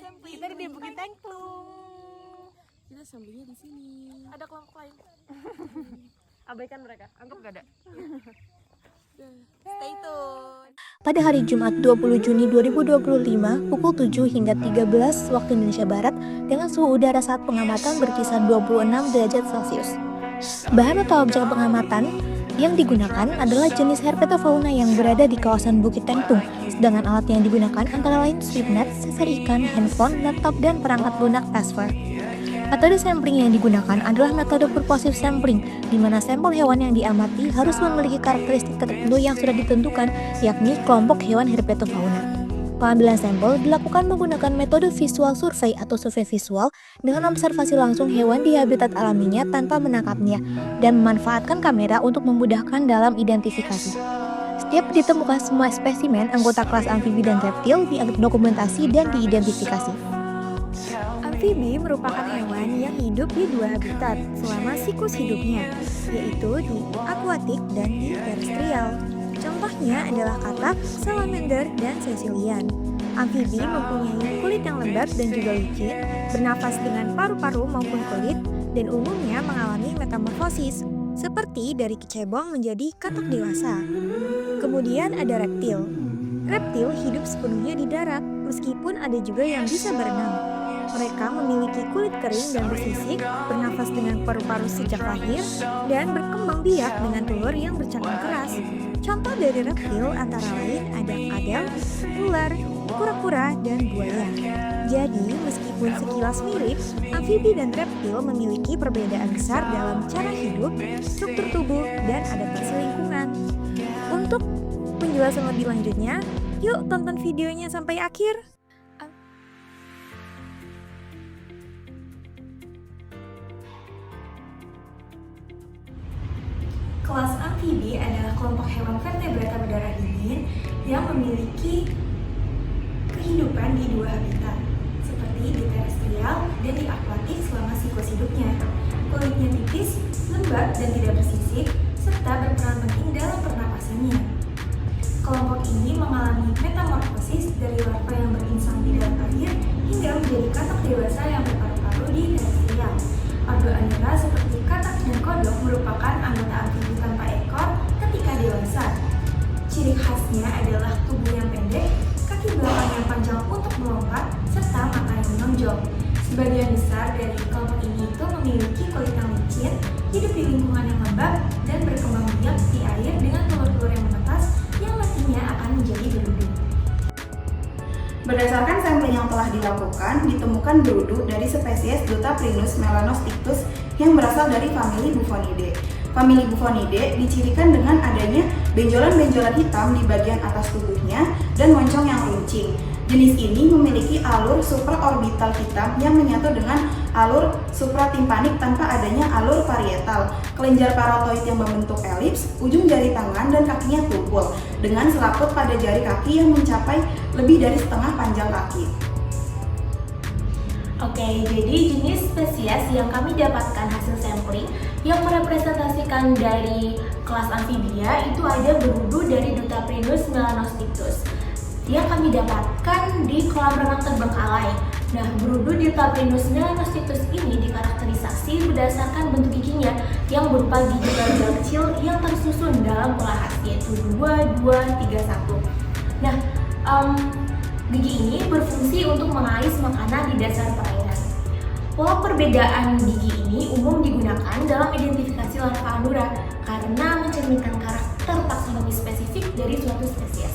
sampling. Kita di Bukit Tengklung. Kita samplingnya di sini. Ada kelompok lain. Abaikan mereka, anggap gak ada. Stay tune. Pada hari Jumat 20 Juni 2025 pukul 7 hingga 13 waktu Indonesia Barat dengan suhu udara saat pengamatan berkisar 26 derajat Celcius. Bahan atau objek pengamatan yang digunakan adalah jenis herpetofauna yang berada di kawasan Bukit Tengklung, sedangkan alat yang digunakan antara lain strip net, sesar ikan, handphone, laptop, dan perangkat lunak Tasver. Metode sampling yang digunakan adalah metode purposive sampling, di mana sampel hewan yang diamati harus memiliki karakteristik tertentu yang sudah ditentukan, yakni kelompok hewan herpetofauna. Pengambilan sampel dilakukan menggunakan metode visual survey atau survei visual dengan observasi langsung hewan di habitat alaminya tanpa menangkapnya, dan memanfaatkan kamera untuk memudahkan dalam identifikasi. Setiap ditemukan semua spesimen anggota kelas amfibi dan reptil didokumentasi dan diidentifikasi. Amfibi merupakan hewan yang hidup di dua habitat selama siklus hidupnya, yaitu di akuatik dan di terestrial. Contohnya adalah katak, salamander, dan sesilian. Amfibi mempunyai kulit yang lembab dan juga licin, bernafas dengan paru-paru maupun kulit, dan umumnya mengalami metamorfosis, seperti dari kecebong menjadi katak dewasa. Kemudian ada reptil. Reptil hidup sepenuhnya di darat, meskipun ada juga yang bisa berenang. Mereka memiliki kulit kering dan bersisik, bernafas dengan paru-paru sejak lahir, dan berkembang biak dengan telur yang bercakang keras. Contoh dari reptil antara lain ada kadal, ular, kura-kura, dan buaya. Jadi, meskipun sekilas mirip, amfibi dan reptil memiliki perbedaan besar dalam cara hidup, struktur tubuh, dan adaptasi lingkungan. Untuk penjelasan lebih lanjutnya, yuk tonton videonya sampai akhir. Kelas amfibi adalah kelompok hewan vertebrata berdarah dingin yang memiliki kehidupan di dua habitat, seperti di terestrial dan di akuatik selama siklus hidupnya. Kulitnya tipis, lembab, dan tidak bersisik, serta berperan penting dalam pernapasannya. Kelompok ini mengalami metamorfosis dari larva yang berinsang di dalam air hingga menjadi katak dewasa yang berparu-paru di terestrial. Ordo-anura seperti katak dan kodok merupakan anggota amfibi tanpa ekor ketika dewasa. Ciri khasnya adalah tubuh yang pendek, kaki belakang yang panjang untuk melompat, serta mata yang menonjol. Sebagian besar dari kelompok ini itu memiliki kulit yang licin, hidup di lingkungan yang lembab, dan berkembang biak di air dengan telur-telur yang menetas yang nantinya akan menjadi berudu. Berdasarkan sampling yang telah dilakukan, ditemukan berudu dari spesies Dutaprinus melanostictus yang berasal dari famili Buffonidae. Famili Buffonidae dicirikan dengan adanya benjolan-benjolan hitam di bagian atas tubuhnya dan moncong yang runcing. Jenis ini memiliki alur supraorbital hitam yang menyatu dengan alur supratimpanik tanpa adanya alur parietal. Kelenjar parotoid yang membentuk elips, ujung jari tangan dan kakinya tumpul, dengan selaput pada jari kaki yang mencapai lebih dari setengah panjang kaki. Oke, jadi jenis spesies yang kami dapatkan hasil sampling yang merepresentasikan dari kelas amfibia itu ada berudu dari Dutaprinus melanostictus yang kami dapatkan di kolam renang terbengkalai. Nah, berudu Dutaprinus melanostictus ini dikarakterisasi berdasarkan bentuk giginya yang berupa gigi gagal kecil yang tersusun dalam pola khas, yaitu 2, 2, 3, 1. Nah, gigi ini berfungsi untuk mengais makanan di dasar perairan. Pola perbedaan gigi ini umum digunakan dalam identifikasi larva anura karena mencerminkan karakter taksonomi spesifik dari suatu spesies.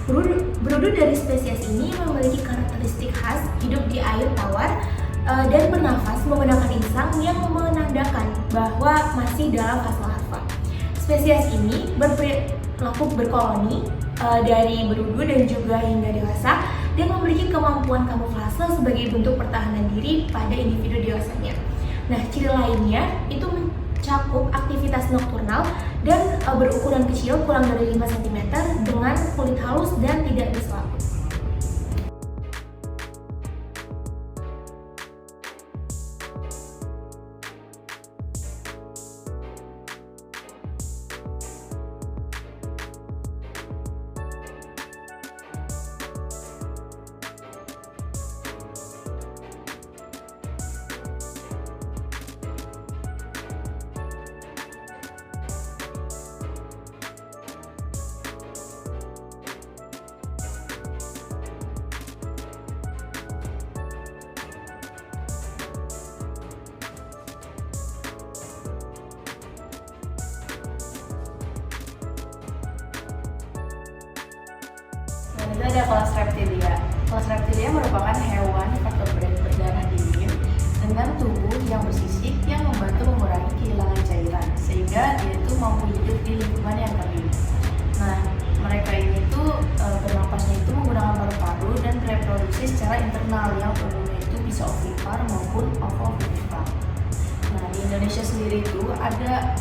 Berudu dari spesies ini memiliki karakteristik khas hidup di air tawar dan bernafas menggunakan insang yang menandakan bahwa masih dalam fase larva. Spesies ini berperilaku berkoloni dari berudu dan juga hingga dewasa dan memiliki kemampuan kamuflase sebagai bentuk pertahanan diri pada individu dewasanya. Nah, ciri lainnya itu mencakup aktivitas nokturnal dan berukuran kecil kurang dari 5 cm dengan kulit halus dan tidak berselaput. Dan itu ada kelas reptilia. Kelas reptilia merupakan hewan vertebrate berdarah dingin dengan tubuh yang bersisik yang membantu mengurangi kehilangan cairan sehingga dia itu mampu hidup di lingkungan yang kering. Nah, mereka ini tuh bernapasnya itu menggunakan paru-paru dan reproduksi secara internal yang umumnya itu bisa ovipar maupun ovovivipar. Nah, di Indonesia sendiri itu ada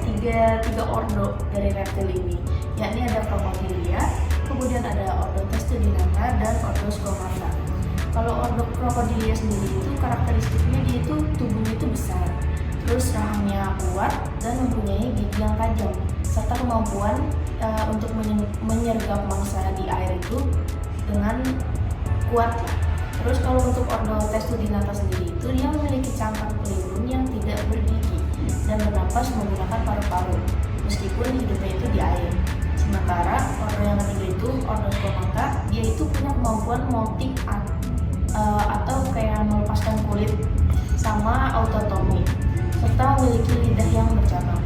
tiga ordo dari reptil ini, yakni ada Crocodilia, kemudian ada ordo Testudinata dan ordo Squamata. Kalau ordo Crocodilia sendiri itu karakteristiknya dia itu tubuhnya itu besar, terus rahangnya kuat dan mempunyai gigi yang tajam, serta kemampuan untuk menyergap mangsa di air itu dengan kuat. Terus kalau untuk ordo Testudinata sendiri itu dia memiliki cangkang pelindung yang tidak bergigi dan bernapas menggunakan paru-paru meskipun hidupnya itu di air. Sementara ordo yang ketiga itu ordo Squamata, dia itu punya kemampuan molting atau kayak melepaskan kulit sama autotomi serta memiliki lidah yang bercabang.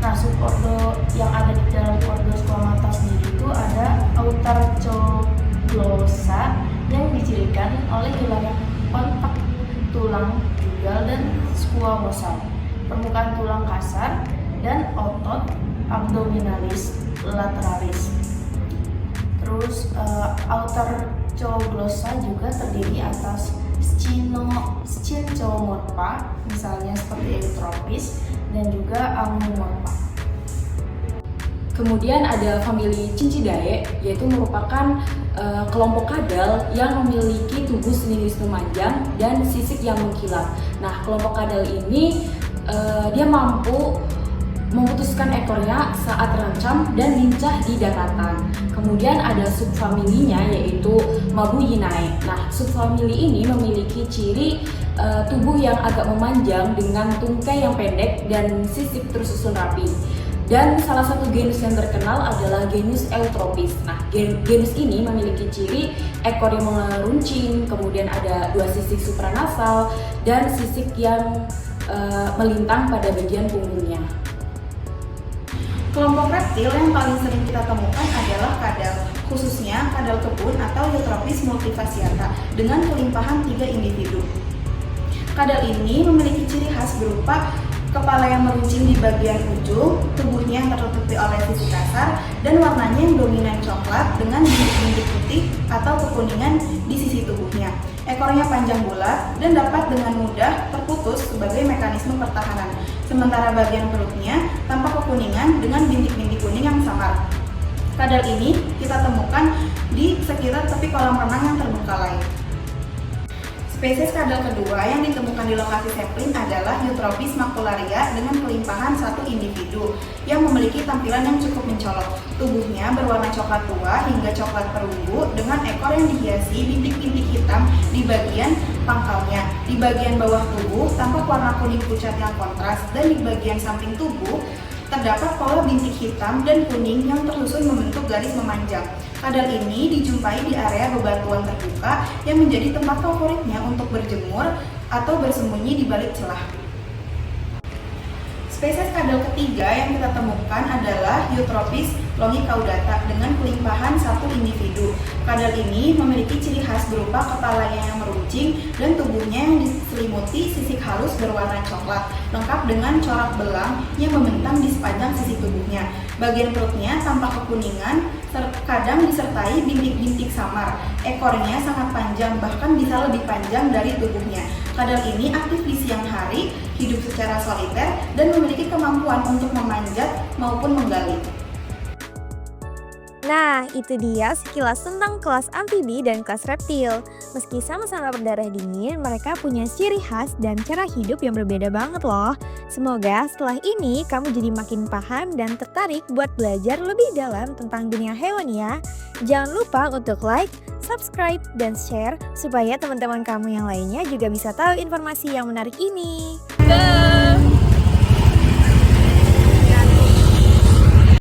Nah, subordo yang ada di dalam ordo Squamata sendiri itu ada Autarchoglossa yang dicirikan oleh hilangnya kontak tulang jugal dan squamosal, permukaan tulang kasar, dan otot abdominalis lateralis. Terus Autarchoglossa juga terdiri atas Scincomorpha, misalnya seperti Eutropis, dan juga Amomorpha. Kemudian ada famili Cincidae, yaitu merupakan kelompok kadal yang memiliki tubuh selinis memanjang dan sisik yang mengkilap. Nah, kelompok kadal ini dia mampu memutuskan ekornya saat terancam dan lincah di daratan. Kemudian ada subfamilinya yaitu Mabuyinae. Nah, subfamili ini memiliki ciri tubuh yang agak memanjang dengan tungkai yang pendek dan sisik tersusun rapi. Dan salah satu genus yang terkenal adalah genus Eutropis. Nah, genus ini memiliki ciri ekor yang meruncing, kemudian ada dua sisik supranasal dan sisik yang melintang pada bagian punggungnya. Kelompok reptil yang paling sering kita temukan adalah kadal, khususnya kadal kebun atau Eutropis multifasciata dengan kelimpahan 3 individu. Kadal ini memiliki ciri khas berupa kepala yang meruncing di bagian ujung, tubuhnya yang tertutupi oleh sisik kasar, dan warnanya yang dominan coklat dengan bintik-bintik putih atau kekuningan di sisi tubuhnya. Ekornya panjang bulat dan dapat dengan mudah terputus sebagai mekanisme pertahanan. Sementara bagian perutnya tampak kekuningan dengan bintik-bintik kuning yang samar. Kadal ini kita temukan di sekitar tepi kolam renang yang terbengkalai. Spesies kadal kedua yang ditemukan di lokasi sampling adalah Eutropis macularia dengan kelimpahan 1 individu yang memiliki tampilan yang cukup mencolok. Tubuhnya berwarna coklat tua hingga coklat perunggu dengan ekor yang dihiasi bintik-bintik hitam di bagian pangkalnya. Di bagian bawah tubuh tampak warna kuning pucat yang kontras dan di bagian samping tubuh terdapat pola bintik hitam dan kuning yang tersusun membentuk garis memanjang. Kadal ini dijumpai di area bebatuan terbuka yang menjadi tempat favoritnya untuk berjemur atau bersembunyi di balik celah. Spesies kadal ketiga yang kita temukan adalah Eutropis longicaudata dengan kelimpahan 1 individu. Kadal ini memiliki ciri khas berupa kepalanya yang meruncing dan tubuhnya yang diselimuti sisik halus berwarna coklat, lengkap dengan corak belang yang membentang di sepanjang sisi tubuhnya. Bagian perutnya tampak kekuningan, kadang disertai bintik-bintik samar. Ekornya sangat panjang, bahkan bisa lebih panjang dari tubuhnya. Kadal ini aktif di siang hari, hidup secara soliter, dan memiliki kemampuan untuk memanjat maupun menggali. Nah, itu dia sekilas tentang kelas amfibi dan kelas reptil. Meski sama-sama berdarah dingin, mereka punya ciri khas dan cara hidup yang berbeda banget loh. Semoga setelah ini kamu jadi makin paham dan tertarik buat belajar lebih dalam tentang dunia hewan ya. Jangan lupa untuk like, subscribe, dan share supaya teman-teman kamu yang lainnya juga bisa tahu informasi yang menarik ini.